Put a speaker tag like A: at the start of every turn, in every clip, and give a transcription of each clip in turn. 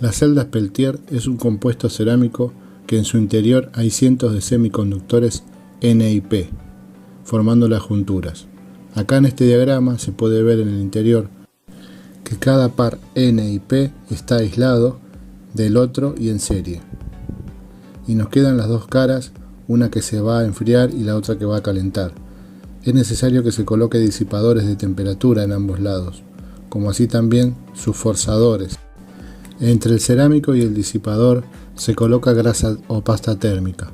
A: La celda Peltier es un compuesto cerámico que en su interior hay cientos de semiconductores N y P, formando las junturas. Acá en este diagrama se puede ver en el interior que cada par N y P está aislado del otro y en serie. Y nos quedan las dos caras, una que se va a enfriar y la otra que va a calentar. Es necesario que se coloque disipadores de temperatura en ambos lados, como así también sus forzadores. Entre el cerámico y el disipador se coloca grasa o pasta térmica.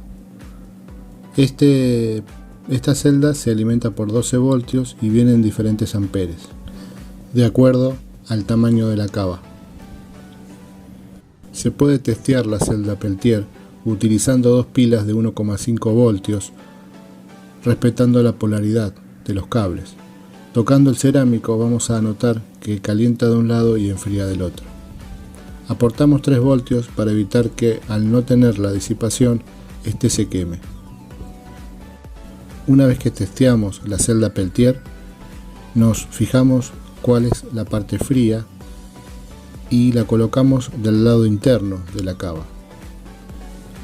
A: Esta celda se alimenta por 12 voltios y viene en diferentes amperes, de acuerdo al tamaño de la cava. Se puede testear la celda Peltier utilizando dos pilas de 1,5 voltios, respetando la polaridad de los cables. Tocando el cerámico vamos a notar que calienta de un lado y enfría del otro. Aportamos 3 voltios para evitar que, al no tener la disipación, este se queme. Una vez que testeamos la celda Peltier, nos fijamos cuál es la parte fría y la colocamos del lado interno de la cava.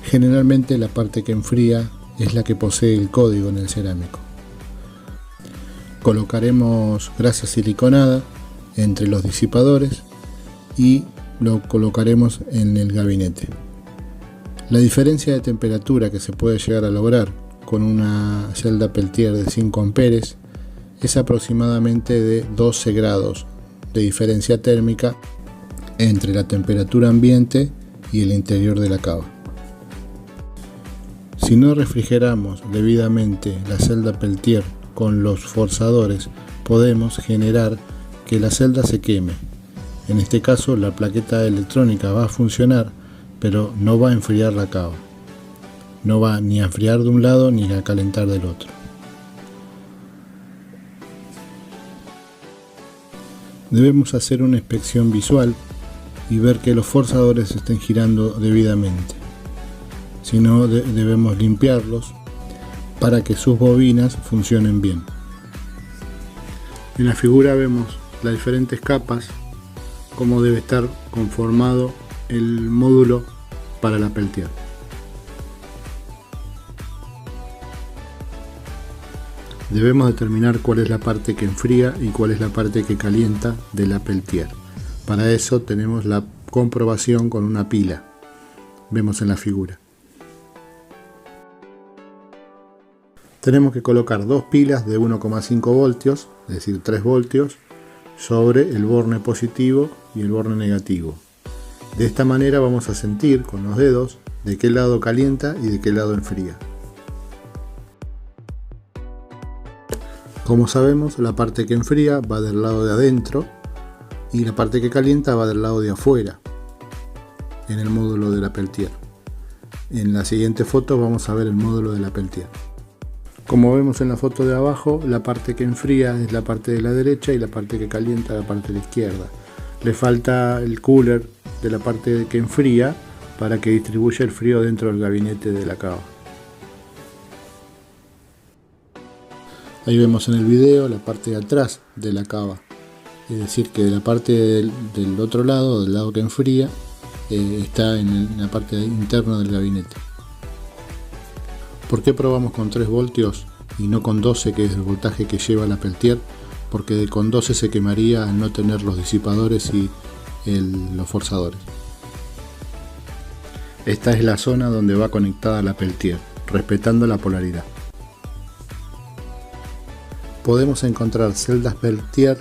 A: Generalmente la parte que enfría es la que posee el código en el cerámico. Colocaremos grasa siliconada entre los disipadores y lo colocaremos en el gabinete. La diferencia de temperatura que se puede llegar a lograr con una celda Peltier de 5 amperes es aproximadamente de 12 grados de diferencia térmica entre la temperatura ambiente y el interior de la cava. Si no refrigeramos debidamente la celda Peltier con los forzadores, podemos generar que la celda se queme. En este caso, la plaqueta electrónica va a funcionar, pero no va a enfriar la cava. No va ni a enfriar de un lado ni a calentar del otro. Debemos hacer una inspección visual y ver que los forzadores estén girando debidamente. Si no, debemos limpiarlos para que sus bobinas funcionen bien. En la figura vemos las diferentes capas, cómo debe estar conformado el módulo para la Peltier. Debemos determinar cuál es la parte que enfría y cuál es la parte que calienta de la Peltier. Para eso tenemos la comprobación con una pila. Vemos en la figura. Tenemos que colocar dos pilas de 1,5 voltios, es decir 3 voltios, sobre el borne positivo y el borne negativo. De esta manera vamos a sentir con los dedos de qué lado calienta y de qué lado enfría. Como sabemos, la parte que enfría va del lado de adentro y la parte que calienta va del lado de afuera en el módulo de la Peltier. En la siguiente foto vamos a ver el módulo de la Peltier. Como vemos en la foto de abajo, la parte que enfría es la parte de la derecha y la parte que calienta la parte de la izquierda. Le falta el cooler de la parte que enfría para que distribuya el frío dentro del gabinete de la cava. Ahí vemos en el video la parte de atrás de la cava, es decir que la parte del otro lado, del lado que enfría, está en la parte interna del gabinete. ¿Por qué probamos con 3 voltios y no con 12, que es el voltaje que lleva la Peltier? Porque con 12 se quemaría al no tener los disipadores y los forzadores. Esta es la zona donde va conectada la Peltier, respetando la polaridad. Podemos encontrar celdas Peltier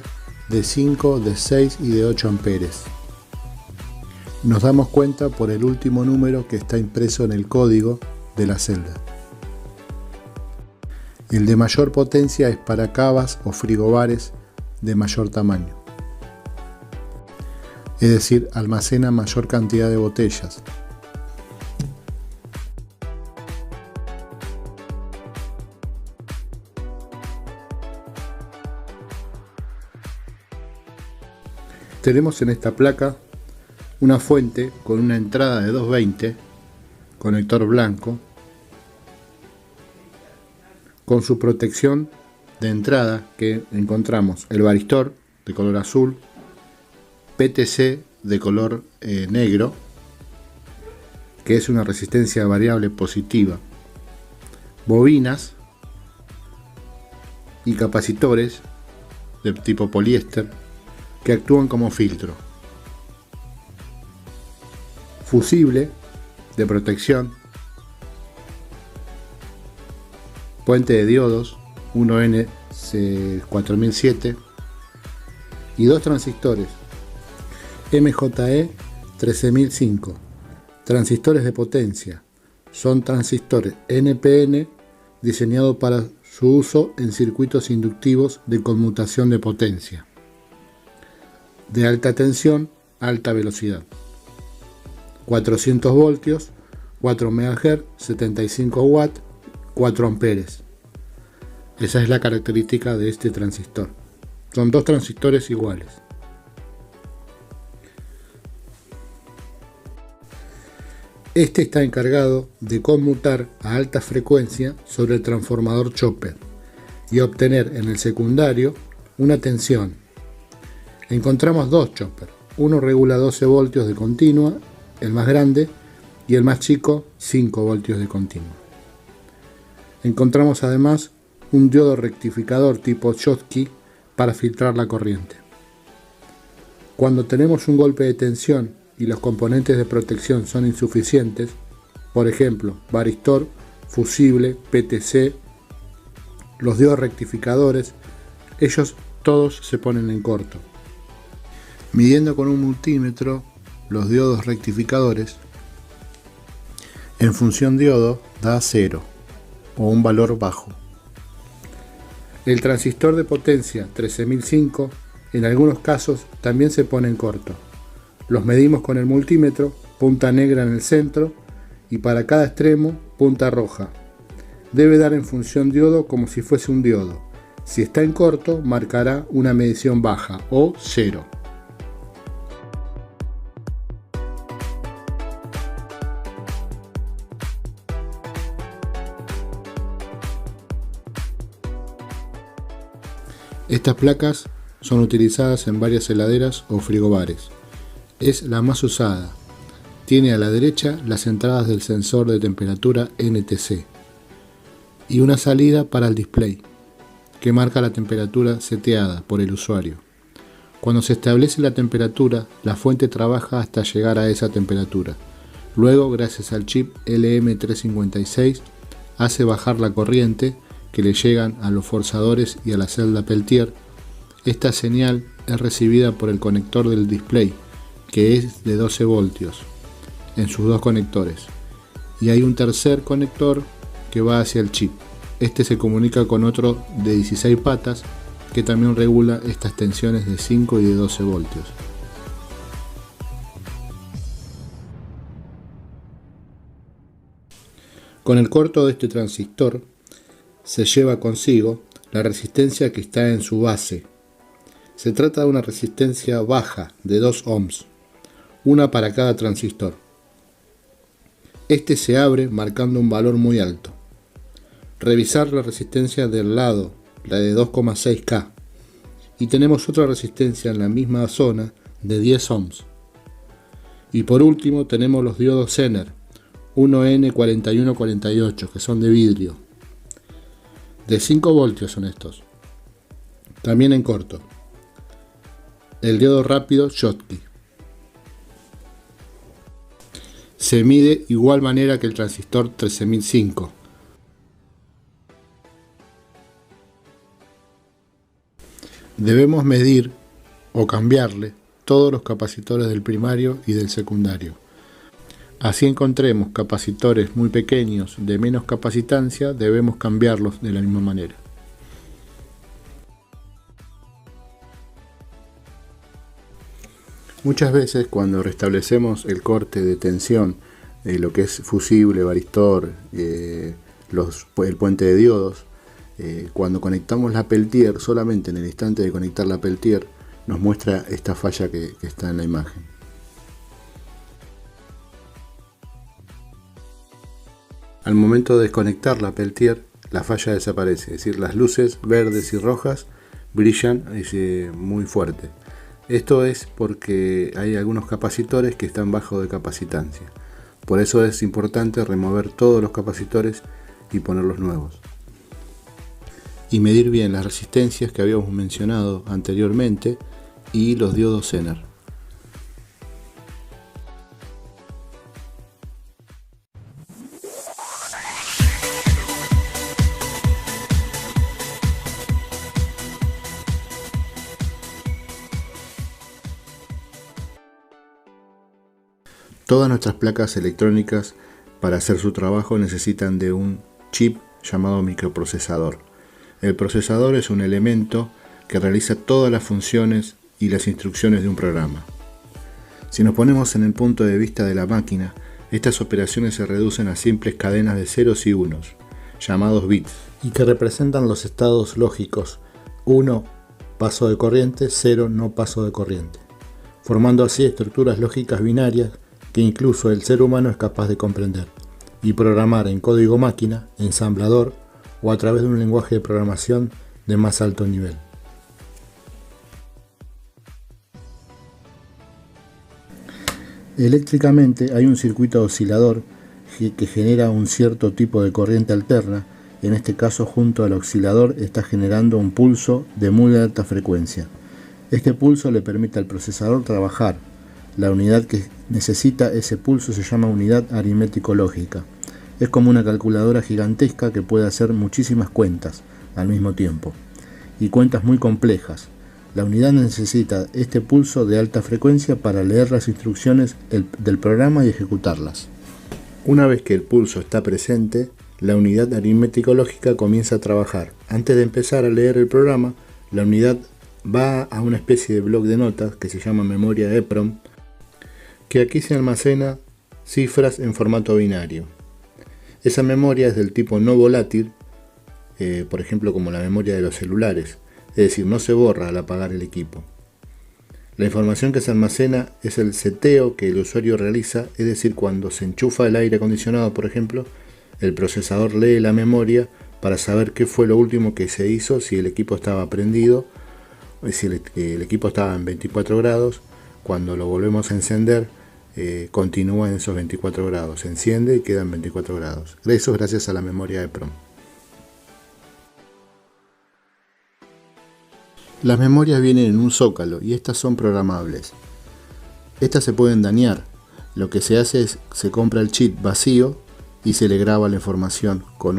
A: de 5, de 6 y de 8 amperes. Nos damos cuenta por el último número que está impreso en el código de la celda. El de mayor potencia es para cavas o frigobares de mayor tamaño. Es decir, almacena mayor cantidad de botellas. Tenemos en esta placa una fuente con una entrada de 220, conector blanco, con su protección de entrada que encontramos el varistor de color azul, PTC de color negro, que es una resistencia variable positiva, bobinas y capacitores de tipo poliéster que actúan como filtro, fusible de protección, puente de diodos 1N4007 y dos transistores MJE 13005, transistores de potencia. Son transistores NPN diseñados para su uso en circuitos inductivos de conmutación de potencia, de alta tensión, alta velocidad, 400 voltios, 4 MHz, 75 watts, 4 amperes. Esa es la característica de este transistor. Son dos transistores iguales. Este está encargado de conmutar a alta frecuencia sobre el transformador chopper y obtener en el secundario una tensión. Encontramos dos choppers. Uno regula 12 voltios de continua, el más grande, y el más chico 5 voltios de continua. Encontramos además un diodo rectificador tipo Schottky para filtrar la corriente. Cuando tenemos un golpe de tensión y los componentes de protección son insuficientes, por ejemplo, varistor, fusible, PTC, los diodos rectificadores, ellos todos se ponen en corto. Midiendo con un multímetro los diodos rectificadores, en función diodo da 0 o un valor bajo. El transistor de potencia 13005 en algunos casos también se pone en corto. Los medimos con el multímetro, punta negra en el centro y para cada extremo punta roja. Debe dar en función diodo como si fuese un diodo. Si está en corto, marcará una medición baja o 0. Estas placas son utilizadas en varias heladeras o frigobares. Es la más usada. Tiene a la derecha las entradas del sensor de temperatura NTC y una salida para el display, que marca la temperatura seteada por el usuario. Cuando se establece la temperatura, la fuente trabaja hasta llegar a esa temperatura. Luego, gracias al chip LM356, hace bajar la corriente que le llegan a los forzadores y a la celda Peltier. Esta señal es recibida por el conector del display, que es de 12 voltios, en sus dos conectores. Y hay un tercer conector que va hacia el chip. Este se comunica con otro de 16 patas, que también regula estas tensiones de 5 y de 12 voltios. Con el corto de este transistor, se lleva consigo la resistencia que está en su base. Se trata de una resistencia baja de 2 ohms, una para cada transistor. Este se abre marcando un valor muy alto. Revisar la resistencia del lado, la de 2,6K, y tenemos otra resistencia en la misma zona de 10 ohms. Y por último tenemos los diodos Zener 1N4148, que son de vidrio. De 5 voltios son estos, también en corto. El diodo rápido Schottky. Se mide igual manera que el transistor 13005. Debemos medir o cambiarle todos los capacitores del primario y del secundario. Así encontremos capacitores muy pequeños de menos capacitancia, debemos cambiarlos de la misma manera. Muchas veces cuando restablecemos el corte de tensión, lo que es fusible, varistor, el puente de diodos, cuando conectamos la Peltier, solamente en el instante de conectar la Peltier, nos muestra esta falla que está en la imagen. Al momento de desconectar la Peltier, la falla desaparece, es decir, las luces verdes y rojas brillan muy fuerte. Esto es porque hay algunos capacitores que están bajo de capacitancia. Por eso es importante remover todos los capacitores y poner los nuevos. Y medir bien las resistencias que habíamos mencionado anteriormente y los diodos Zener. Todas nuestras placas electrónicas para hacer su trabajo necesitan de un chip llamado microprocesador. El procesador es un elemento que realiza todas las funciones y las instrucciones de un programa. Si nos ponemos en el punto de vista de la máquina, estas operaciones se reducen a simples cadenas de ceros y unos, llamados bits, y que representan los estados lógicos: 1, paso de corriente; 0, no paso de corriente, formando así estructuras lógicas binarias que incluso el ser humano es capaz de comprender y programar en código máquina, ensamblador o a través de un lenguaje de programación de más alto nivel. Eléctricamente hay un circuito oscilador que genera un cierto tipo de corriente alterna. En este caso, junto al oscilador está generando un pulso de muy alta frecuencia. Este pulso le permite al procesador trabajar. La unidad que necesita ese pulso se llama unidad aritmético-lógica. Es como una calculadora gigantesca que puede hacer muchísimas cuentas al mismo tiempo, y cuentas muy complejas. La unidad necesita este pulso de alta frecuencia para leer las instrucciones del programa y ejecutarlas. Una vez que el pulso está presente, la unidad aritmético-lógica comienza a trabajar. Antes de empezar a leer el programa, la unidad va a una especie de bloc de notas que se llama memoria EPROM, que aquí se almacena cifras en formato binario. Esa memoria es del tipo no volátil, por ejemplo como la memoria de los celulares, es decir, no se borra al apagar el equipo. La información que se almacena es el seteo que el usuario realiza, es decir, cuando se enchufa el aire acondicionado, por ejemplo, el procesador lee la memoria para saber qué fue lo último que se hizo, si el equipo estaba prendido, si el equipo estaba en 24 grados, cuando lo volvemos a encender, continúa en esos 24 grados, se enciende y queda en 24 grados. Eso es gracias a la memoria EPROM. Las memorias vienen en un zócalo y estas son programables. Estas se pueden dañar. Lo que se hace es se compra el chip vacío y se le graba la información con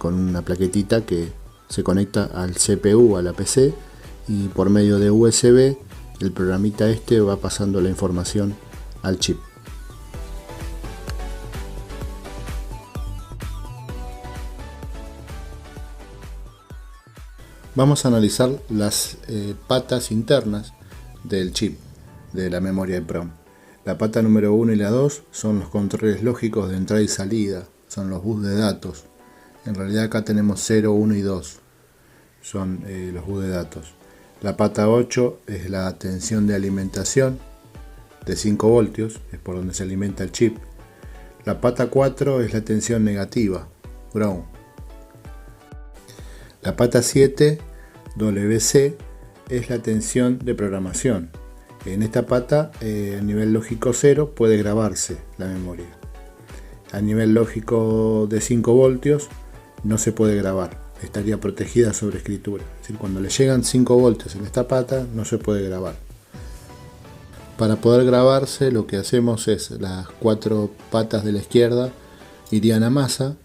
A: una plaquetita que se conecta al CPU, a la PC, y por medio de USB el programita va pasando la información al chip. Vamos a analizar las patas internas del chip de la memoria EPROM. La pata número 1 y la 2 son los controles lógicos de entrada y salida, son los bus de datos. En realidad acá tenemos 0, 1 y 2, son los bus de datos. La pata 8 es la tensión de alimentación de 5 voltios, es por donde se alimenta el chip. La pata 4 es la tensión negativa, ground. La pata 7, WC, es la tensión de programación. En esta pata, a nivel lógico 0, puede grabarse la memoria. A nivel lógico de 5 voltios, no se puede grabar. Estaría protegida sobre escritura. Es decir, cuando le llegan 5 voltios en esta pata, no se puede grabar. Para poder grabarse, lo que hacemos es las 4 patas de la izquierda irían a masa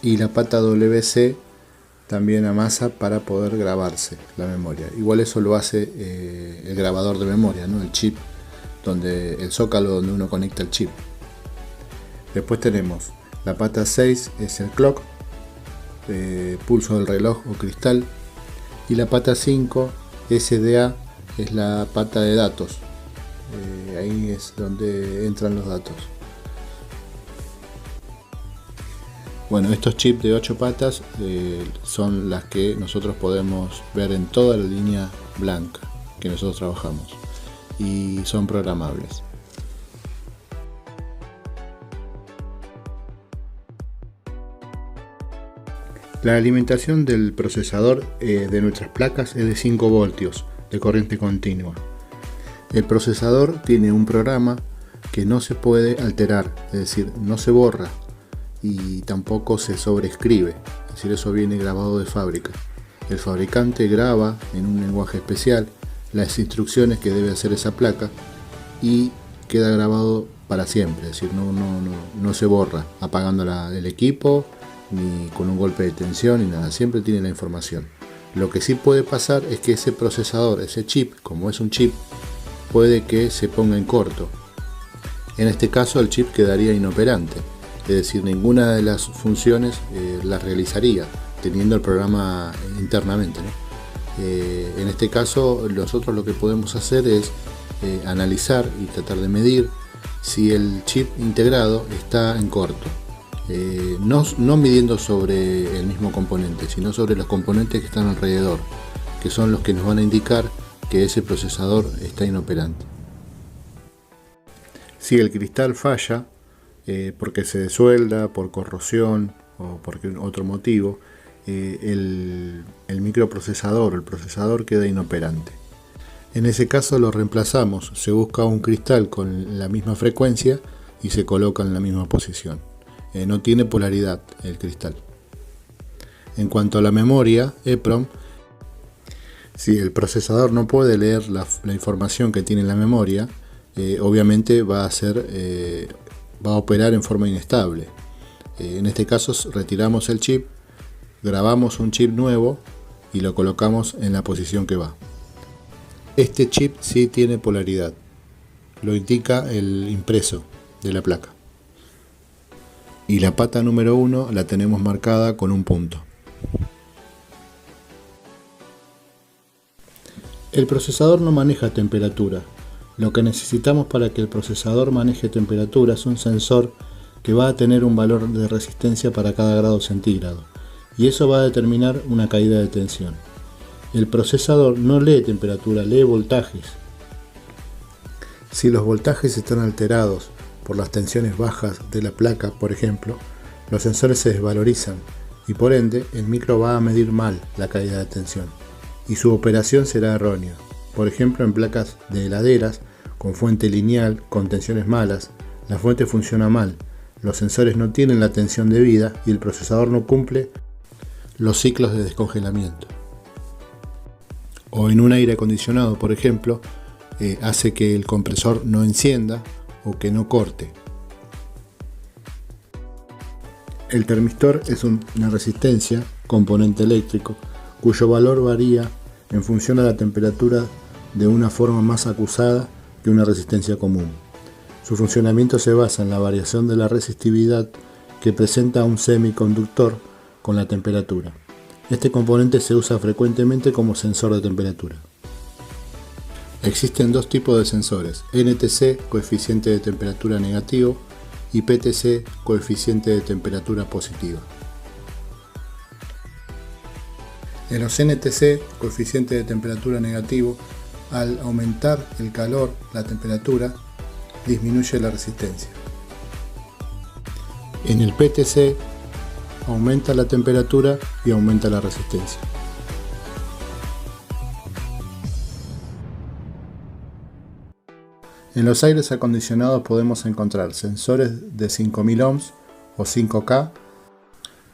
A: y la pata WC también a masa para poder grabarse la memoria. Igual eso lo hace el grabador de memoria, ¿no? El chip, el zócalo donde uno conecta el chip. Después tenemos la pata 6, es el clock, pulso del reloj o cristal, y la pata 5, SDA, es la pata de datos. Ahí es donde entran los datos. Bueno, estos chips de 8 patas son las que nosotros podemos ver en toda la línea blanca que nosotros trabajamos y son programables. La alimentación del procesador de nuestras placas es de 5 voltios, de corriente continua. El procesador tiene un programa que no se puede alterar, es decir, no se borra y tampoco se sobreescribe, es decir, eso viene grabado de fábrica. El fabricante graba en un lenguaje especial las instrucciones que debe hacer esa placa y queda grabado para siempre, es decir, no se borra apagando el equipo ni con un golpe de tensión ni nada, siempre tiene la información. Lo que sí puede pasar es que ese procesador, ese chip, como es un chip, puede que se ponga en corto. En este caso el chip quedaría inoperante, es decir, ninguna de las funciones las realizaría teniendo el programa internamente, ¿no? En este caso nosotros lo que podemos hacer es analizar y tratar de medir si el chip integrado está en corto, no midiendo sobre el mismo componente, sino sobre los componentes que están alrededor, que son los que nos van a indicar que ese procesador está inoperante. Si el cristal falla porque se desuelda, por corrosión o por otro motivo, el microprocesador, el procesador queda inoperante. En ese caso lo reemplazamos, se busca un cristal con la misma frecuencia y se coloca en la misma posición. No tiene polaridad el cristal. En cuanto a la memoria EEPROM, si el procesador no puede leer la información que tiene en la memoria, obviamente va a operar en forma inestable. En este caso retiramos el chip, grabamos un chip nuevo y lo colocamos en la posición que va. Este chip sí tiene polaridad, lo indica el impreso de la placa. Y la pata número 1 la tenemos marcada con un punto. El procesador no maneja temperatura. Lo que necesitamos para que el procesador maneje temperatura es un sensor que va a tener un valor de resistencia para cada grado centígrado, y eso va a determinar una caída de tensión. El procesador no lee temperatura, lee voltajes. Si los voltajes están alterados por las tensiones bajas de la placa, por ejemplo, los sensores se desvalorizan y por ende el micro va a medir mal la caída de tensión y su operación será errónea. Por ejemplo, en placas de heladeras con fuente lineal, con tensiones malas, la fuente funciona mal, los sensores no tienen la tensión debida y el procesador no cumple los ciclos de descongelamiento. O en un aire acondicionado, por ejemplo, hace que el compresor no encienda o que no corte. El termistor es una resistencia, componente eléctrico, cuyo valor varía en función a la temperatura de una forma más acusada que una resistencia común. Su funcionamiento se basa en la variación de la resistividad que presenta un semiconductor con la temperatura. Este componente se usa frecuentemente como sensor de temperatura. Existen dos tipos de sensores: NTC, coeficiente de temperatura negativo, y PTC, coeficiente de temperatura positiva. En los NTC, coeficiente de temperatura negativo, al aumentar el calor, la temperatura, disminuye la resistencia. En el PTC, aumenta la temperatura y aumenta la resistencia. En los aires acondicionados podemos encontrar sensores de 5000 ohms o 5K,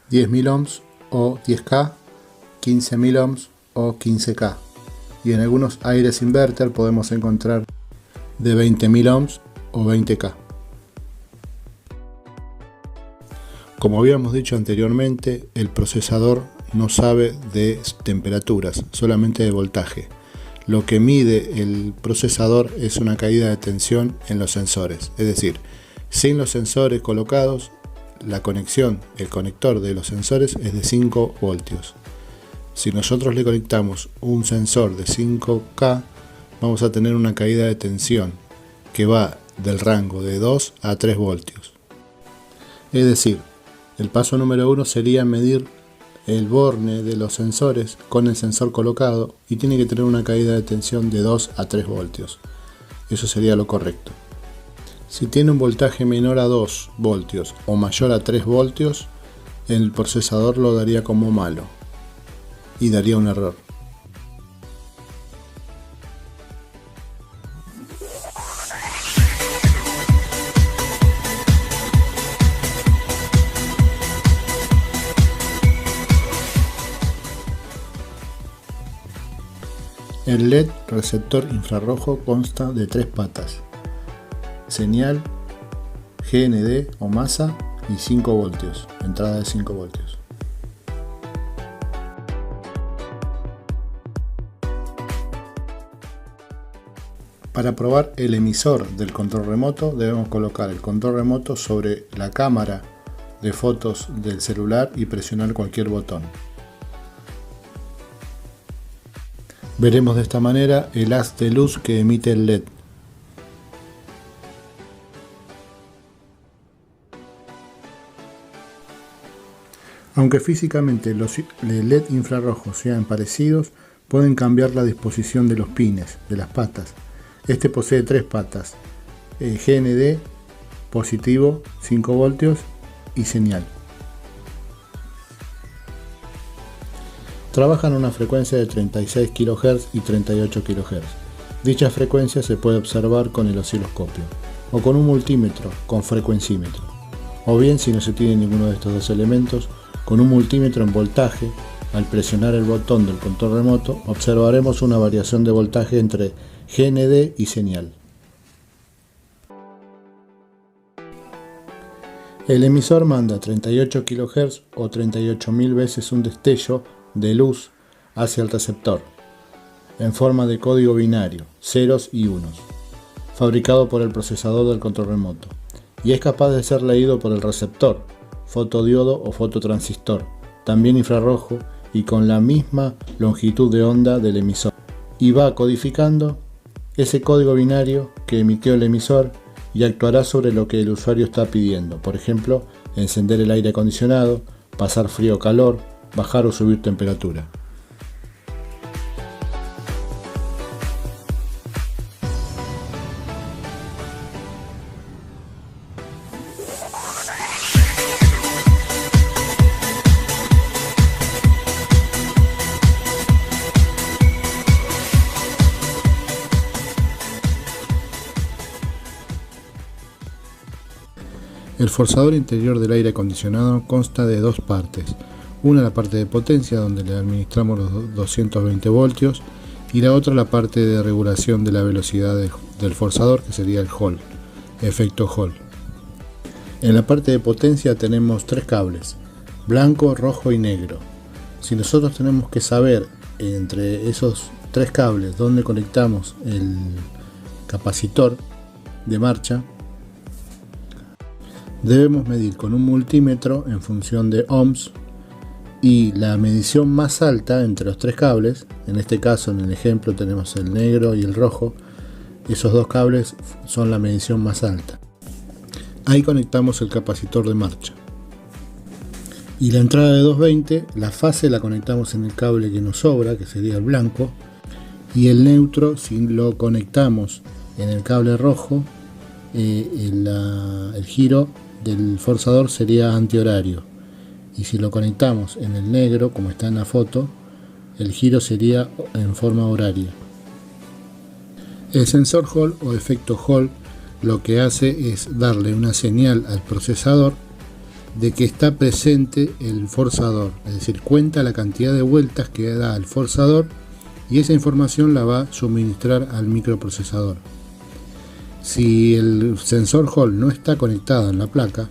A: 10.000 ohms o 10K, 15.000 ohms o 15K. Y en algunos aires inverter podemos encontrar de 20.000 ohms o 20K. Como habíamos dicho anteriormente, el procesador no sabe de temperaturas, solamente de voltaje. Lo que mide el procesador es una caída de tensión en los sensores, es decir, sin los sensores colocados, la conexión, el conector de los sensores es de 5 voltios. Si nosotros le conectamos un sensor de 5K, vamos a tener una caída de tensión que va del rango de 2 a 3 voltios. Es decir, el paso número 1 sería medir el borne de los sensores con el sensor colocado y tiene que tener una caída de tensión de 2 a 3 voltios. Eso sería lo correcto. Si tiene un voltaje menor a 2 voltios o mayor a 3 voltios, el procesador lo daría como malo y daría un error. El LED receptor infrarrojo consta de 3 patas: señal, GND o masa y 5 voltios, entrada de 5 voltios. Para probar el emisor del control remoto debemos colocar el control remoto sobre la cámara de fotos del celular y presionar cualquier botón. Veremos de esta manera el haz de luz que emite el LED. Aunque físicamente los LED infrarrojos sean parecidos, pueden cambiar la disposición de los pines, de las patas. Este posee 3 patas: GND, positivo, 5 voltios y señal. Trabajan a una frecuencia de 36 kHz y 38 kHz. Dicha frecuencia se puede observar con el osciloscopio o con un multímetro con frecuencímetro, o bien, si no se tiene ninguno de estos dos elementos, con un multímetro en voltaje. Al presionar el botón del control remoto observaremos una variación de voltaje entre GND y señal. El emisor manda 38 kHz o 38.000 veces un destello de luz hacia el receptor, en forma de código binario, ceros y unos, fabricado por el procesador del control remoto, y es capaz de ser leído por el receptor, fotodiodo o fototransistor, también infrarrojo y con la misma longitud de onda del emisor, y va codificando ese código binario que emitió el emisor y actuará sobre lo que el usuario está pidiendo, por ejemplo, encender el aire acondicionado, pasar frío o calor, bajar o subir temperatura. El forzador interior del aire acondicionado consta de 2 partes. Una, la parte de potencia, donde le administramos los 220 voltios, y la otra, la parte de regulación de la velocidad del forzador, que sería el Hall, efecto Hall. En la parte de potencia tenemos 3 cables: blanco, rojo y negro. Si nosotros tenemos que saber entre esos 3 cables dónde conectamos el capacitor de marcha, debemos medir con un multímetro en función de ohms, y la medición más alta entre los 3 cables, en este caso en el ejemplo tenemos el negro y el rojo, esos 2 cables son la medición más alta. Ahí conectamos el capacitor de marcha. Y la entrada de 220, la fase la conectamos en el cable que nos sobra, que sería el blanco, y el neutro, si lo conectamos en el cable rojo, el giro del forzador sería antihorario, y si lo conectamos en el negro, como está en la foto, el giro sería en forma horaria. El sensor Hall o efecto Hall lo que hace es darle una señal al procesador de que está presente el forzador, es decir, cuenta la cantidad de vueltas que da el forzador, y esa información la va a suministrar al microprocesador. Si el sensor Hall no está conectado en la placa,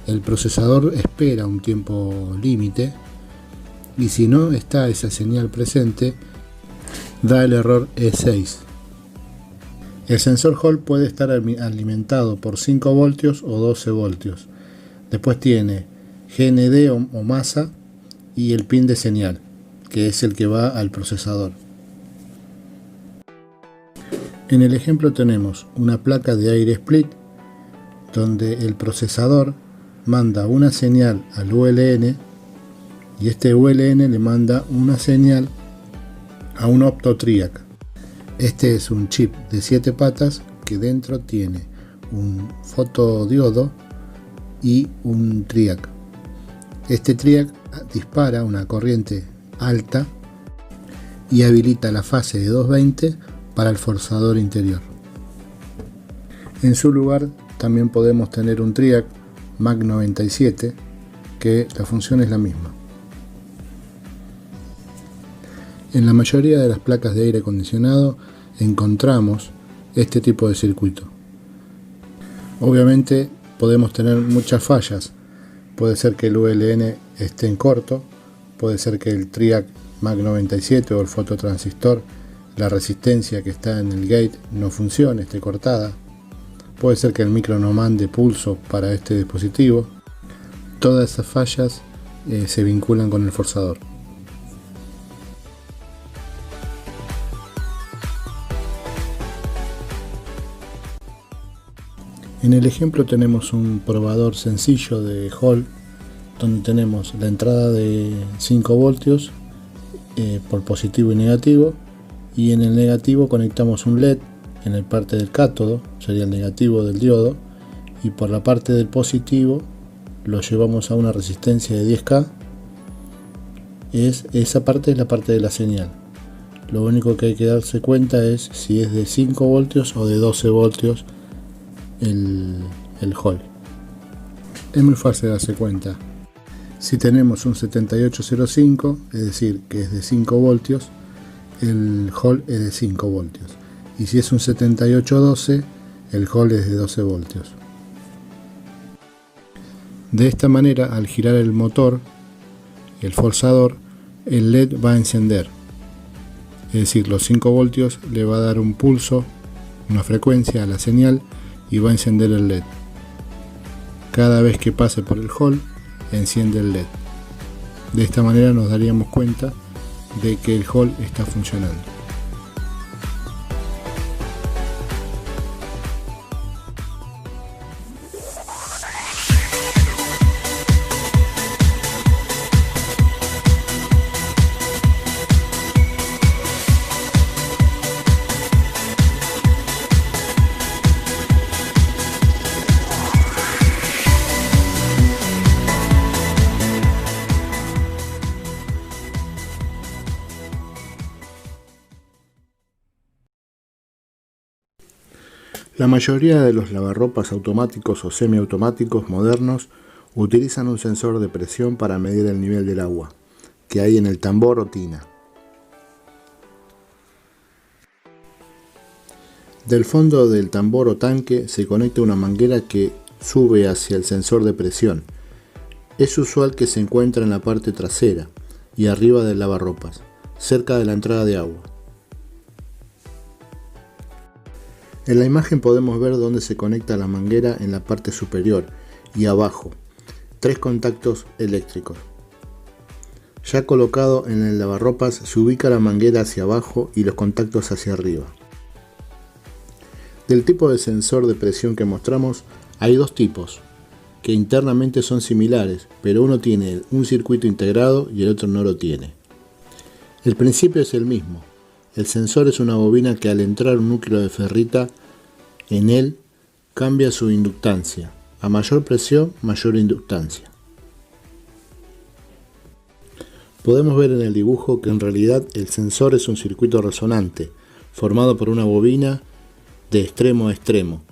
A: el procesador espera un tiempo límite, y si no está esa señal presente, da el error E6. El sensor Hall puede estar alimentado por 5 voltios o 12 voltios. Después tiene GND o masa y el pin de señal, que es el que va al procesador. En el ejemplo tenemos una placa de aire split, donde el procesador manda una señal al ULN, y este ULN le manda una señal a un OptoTriac. Este es un chip de 7 patas que dentro tiene un fotodiodo y un triac. Este triac dispara una corriente alta y habilita la fase de 220 para el forzador interior. En su lugar también podemos tener un triac MAC 97, que la función es la misma. En la mayoría de las placas de aire acondicionado encontramos este tipo de circuito. Obviamente podemos tener muchas fallas. Puede ser que el ULN esté en corto, puede ser que el TRIAC MAC 97 o el fototransistor, la resistencia que está en el gate no funcione, esté cortada. Puede ser que el micro no mande pulso para este dispositivo. Todas esas fallas se vinculan con el forzador. En el ejemplo tenemos un probador sencillo de Hall, donde tenemos la entrada de 5 voltios por positivo y negativo, y en el negativo conectamos un LED en la parte del cátodo, sería el negativo del diodo, y por la parte del positivo lo llevamos a una resistencia de 10K. Esa parte es la parte de la señal. Lo único que hay que darse cuenta es si es de 5 voltios o de 12 voltios el Hall. Es muy fácil darse cuenta. Si tenemos un 7805, es decir, que es de 5 voltios, el Hall es de 5 voltios. Y si es un 7812, el Hall es de 12 voltios. De esta manera, al girar el motor, el forzador, el LED va a encender. Es decir, los 5 voltios le va a dar un pulso, una frecuencia a la señal, y va a encender el LED. Cada vez que pase por el Hall, enciende el LED. De esta manera nos daríamos cuenta de que el Hall está funcionando. La mayoría de los lavarropas automáticos o semiautomáticos modernos utilizan un sensor de presión para medir el nivel del agua que hay en el tambor o tina. Del fondo del tambor o tanque se conecta una manguera que sube hacia el sensor de presión. Es usual que se encuentre en la parte trasera y arriba del lavarropas, cerca de la entrada de agua. En la imagen podemos ver dónde se conecta la manguera en la parte superior y abajo, 3 contactos eléctricos. Ya colocado en el lavarropas se ubica la manguera hacia abajo y los contactos hacia arriba. Del tipo de sensor de presión que mostramos hay 2 tipos, que internamente son similares, pero uno tiene un circuito integrado y el otro no lo tiene. El principio es el mismo. El sensor es una bobina que al entrar un núcleo de ferrita en él cambia su inductancia. A mayor presión, mayor inductancia. Podemos ver en el dibujo que en realidad el sensor es un circuito resonante, formado por una bobina de extremo a extremo.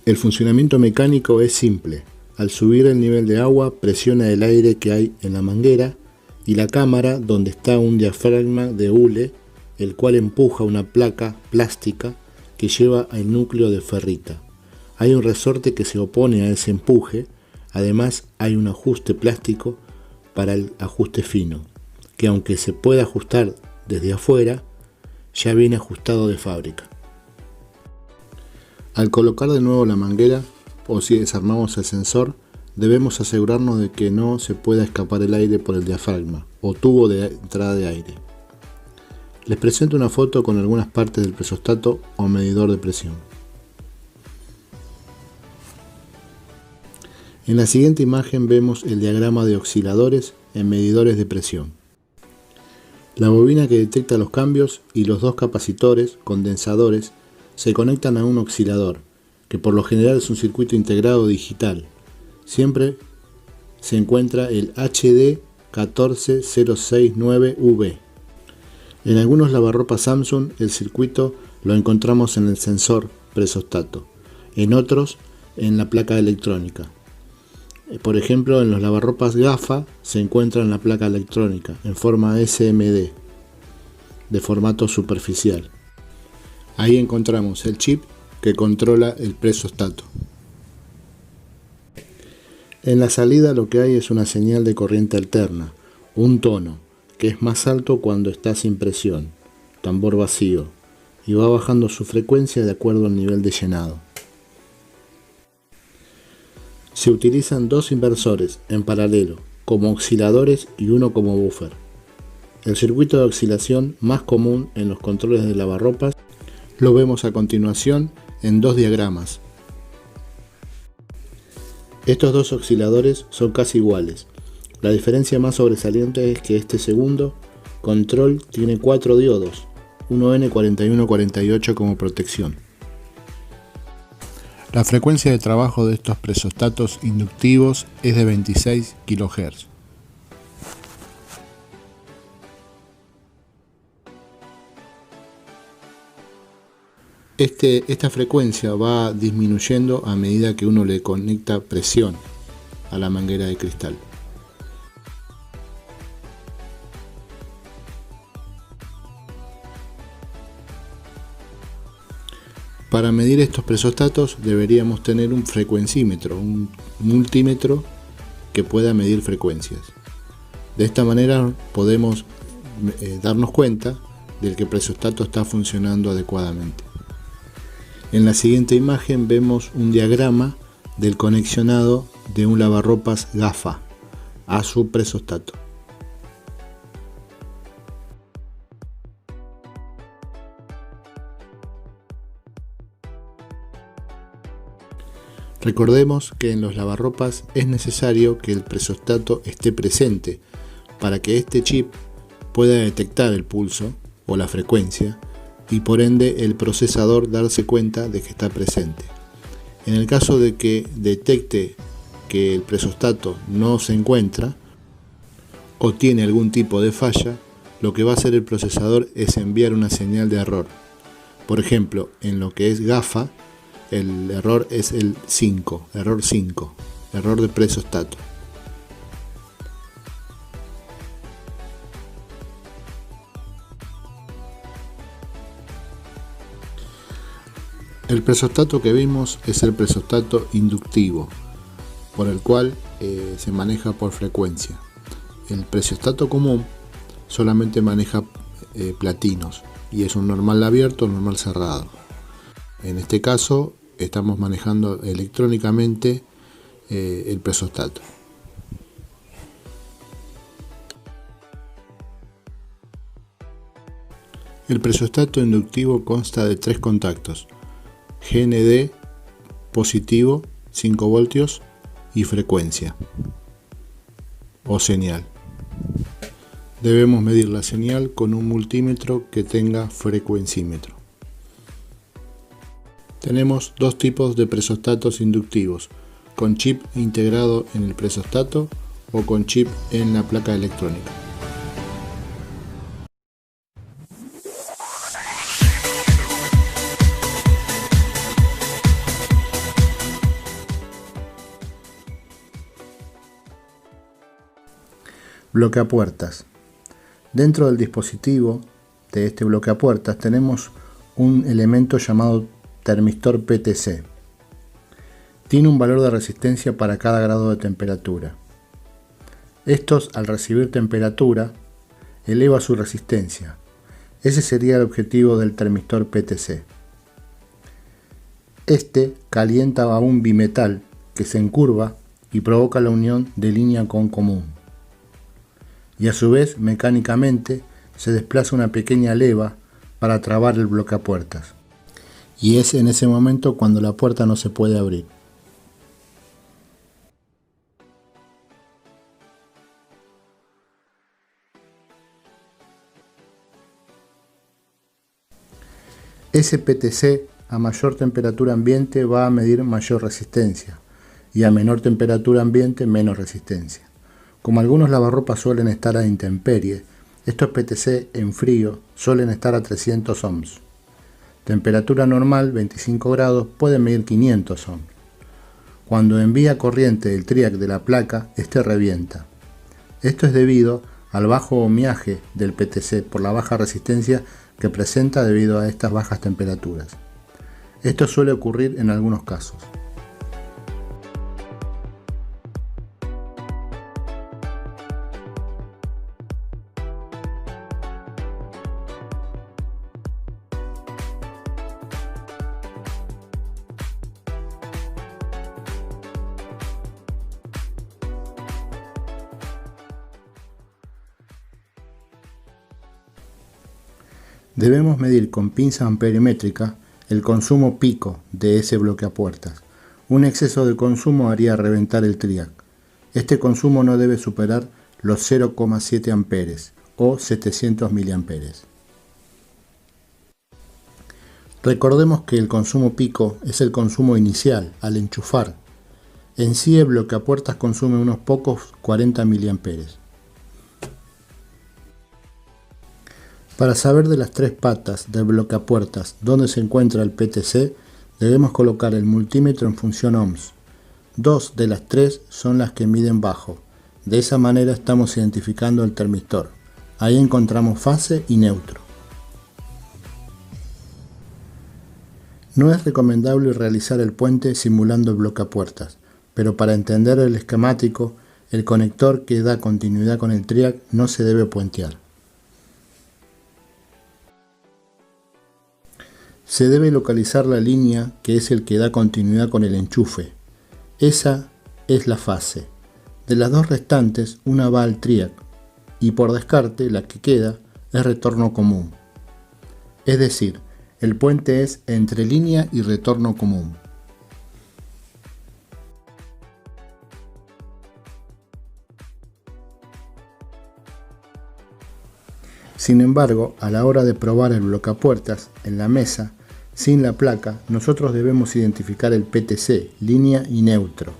A: El funcionamiento mecánico es simple. Al subir el nivel de agua, presiona el aire que hay en la manguera y la cámara donde está un diafragma de hule, el cual empuja una placa plástica que lleva al núcleo de ferrita. Hay un resorte que se opone a ese empuje. Además hay un ajuste plástico para el ajuste fino, que aunque se puede ajustar desde afuera, ya viene ajustado de fábrica. Al colocar de nuevo la manguera o si desarmamos el sensor, debemos asegurarnos de que no se pueda escapar el aire por el diafragma o tubo de entrada de aire. Les presento una foto con algunas partes del presostato o medidor de presión. En la siguiente imagen vemos el diagrama de osciladores en medidores de presión. La bobina que detecta los cambios y los 2 capacitores, condensadores, se conectan a un oscilador, que por lo general es un circuito integrado digital. Siempre se encuentra el HD 14069V. En algunos lavarropas Samsung el circuito lo encontramos en el sensor presostato, en otros en la placa electrónica. Por ejemplo, en los lavarropas GAFA se encuentra en la placa electrónica en forma SMD. de formato superficial. Ahí encontramos el chip que controla el presostato. En la salida lo que hay es una señal de corriente alterna, un tono, que es más alto cuando está sin presión, tambor vacío, y va bajando su frecuencia de acuerdo al nivel de llenado. Se utilizan dos inversores en paralelo, como osciladores y uno como buffer. El circuito de oscilación más común en los controles de lavarropas lo vemos a continuación en dos diagramas. Estos dos osciladores son casi iguales. La diferencia más sobresaliente es que este segundo control tiene 4 diodos, uno N4148 como protección. La frecuencia de trabajo de estos presostatos inductivos es de 26 kHz. Esta frecuencia va disminuyendo a medida que uno le conecta presión a la manguera de cristal. Para medir estos presostatos deberíamos tener un frecuencímetro, un multímetro que pueda medir frecuencias. De esta manera podemos darnos cuenta de que el presostato está funcionando adecuadamente. En la siguiente imagen vemos un diagrama del conexionado de un lavarropas GAFA a su presostato. Recordemos que en los lavarropas es necesario que el presostato esté presente para que este chip pueda detectar el pulso o la frecuencia y por ende el procesador darse cuenta de que está presente. En el caso de que detecte que el presostato no se encuentra o tiene algún tipo de falla, lo que va a hacer el procesador es enviar una señal de error. Por ejemplo, en lo que es GAFA, el error es el 5, error de presostato. El presostato que vimos es el presostato inductivo, por el cual se maneja por frecuencia. El presostato común solamente maneja platinos y es un normal abierto o normal cerrado. En este caso estamos manejando electrónicamente el presostato. El presostato inductivo consta de 3 contactos: GND, positivo, 5 voltios y frecuencia o señal. Debemos medir la señal con un multímetro que tenga frecuencímetro. Tenemos dos tipos de presostatos inductivos: con chip integrado en el presostato o con chip en la placa electrónica. Bloqueapuertas. Dentro del dispositivo de este bloqueapuertas tenemos un elemento llamado termistor PTC. Tiene un valor de resistencia para cada grado de temperatura. Estos, al recibir temperatura, eleva su resistencia. Ese sería el objetivo del termistor PTC. Este calienta a un bimetal que se encurva y provoca la unión de línea con común. Y a su vez, mecánicamente, se desplaza una pequeña leva para trabar el bloqueapuertas. Y es en ese momento cuando la puerta no se puede abrir. Ese PTC a mayor temperatura ambiente va a medir mayor resistencia y a menor temperatura ambiente menos resistencia. Como algunos lavarropas suelen estar a intemperie, estos PTC en frío suelen estar a 300 ohms. Temperatura normal, 25 grados, puede medir 500 ohms. Cuando envía corriente del triac de la placa, este revienta. Esto es debido al bajo ohmiaje del PTC por la baja resistencia que presenta debido a estas bajas temperaturas. Esto suele ocurrir en algunos casos. Debemos medir con pinza amperimétrica el consumo pico de ese bloqueapuertas. Un exceso de consumo haría reventar el TRIAC. Este consumo no debe superar los 0,7 amperes o 700 miliamperes. Recordemos que el consumo pico es el consumo inicial al enchufar. En sí el bloqueapuertas consume unos pocos 40 miliamperes. Para saber de las tres patas del bloqueapuertas dónde se encuentra el PTC, debemos colocar el multímetro en función ohms. Dos de las tres son las que miden bajo. De esa manera estamos identificando el termistor. Ahí encontramos fase y neutro. No es recomendable realizar el puente simulando el bloqueapuertas, pero para entender el esquemático, el conector que da continuidad con el TRIAC no se debe puentear. Se debe localizar la línea que es el que da continuidad con el enchufe. Esa es la fase. De las dos restantes, una va al TRIAC y por descarte la que queda es retorno común. Es decir, el puente es entre línea y retorno común. Sin embargo, a la hora de probar el bloqueapuertas en la mesa, sin la placa, nosotros debemos identificar el PTC, línea y neutro,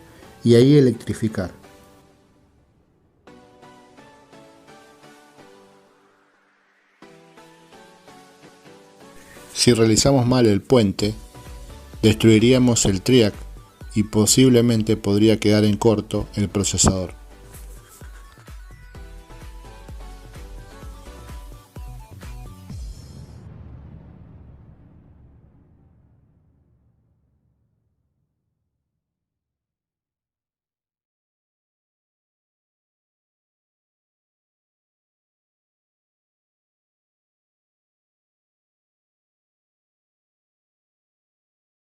A: y ahí electrificar. Si realizamos mal el puente, destruiríamos el TRIAC y posiblemente podría quedar en corto el procesador.